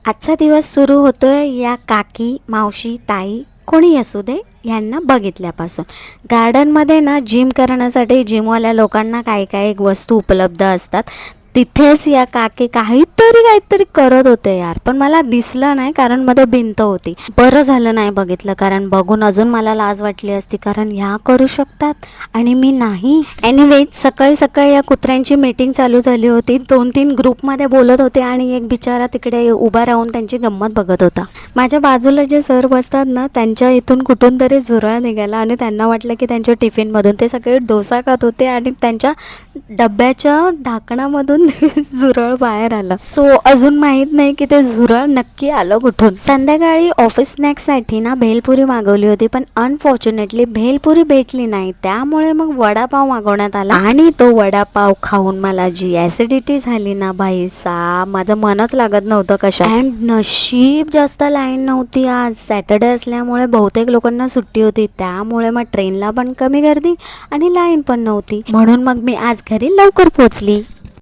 आजचा दिवस सुरू होतोय या काकी, मावशी, ताई कोणी असू दे यांना बघितल्यापासून. गार्डनमध्ये ना जिम करण्यासाठी जिमवाल्या लोकांना काही काही वस्तू उपलब्ध असतात. तिथेच या काकी काहीतरी करत होते यार, पण मला दिसलं नाही कारण मध्ये भिंत होती. बरं झालं नाही बघितलं, कारण बघून अजून मला लाज वाटली असती, कारण ह्या करू शकतात आणि मी नाही. एनिवेज सकाळी सकाळी या कुत्र्यांची मीटिंग चालू झाली होती. 2-3 ग्रुपमध्ये बोलत होते आणि एक बिचारा तिकडे उभा राहून त्यांची गंमत बघत होता. माझ्या बाजूला जे सर बसतात ना, त्यांच्या इथून कुठून तरी झुरळ निघाला आणि त्यांना वाटलं की त्यांच्या टिफिनमधून ते सगळे डोसा खात होते आणि त्यांच्या डब्याच्या ढाकणामधून झुरळ बाहेर आलं. सो अजून माहित नाही की ते झुरळ नक्की आलं कुठून. संध्याकाळी ऑफिस स्नॅक्ससाठी ना भेलपुरी मागवली होती, पण अनफॉर्च्युनेटली भेलपुरी भेटली नाही. त्यामुळे मग वडापाव मागवण्यात आला आणि तो वडापाव खाऊन मला जी ऍसिडिटी झाली ना भाई सा, माझं मनच लागत नव्हतं कशा. अँड नशीब जास्त लाईन नव्हती आज. सॅटर्डे असल्यामुळे बहुतेक लोकांना सुट्टी होती, त्यामुळे मग ट्रेनला पण कमी गर्दी आणि लाईन पण नव्हती. म्हणून मग मी आज घरी लवकर पोहोचली.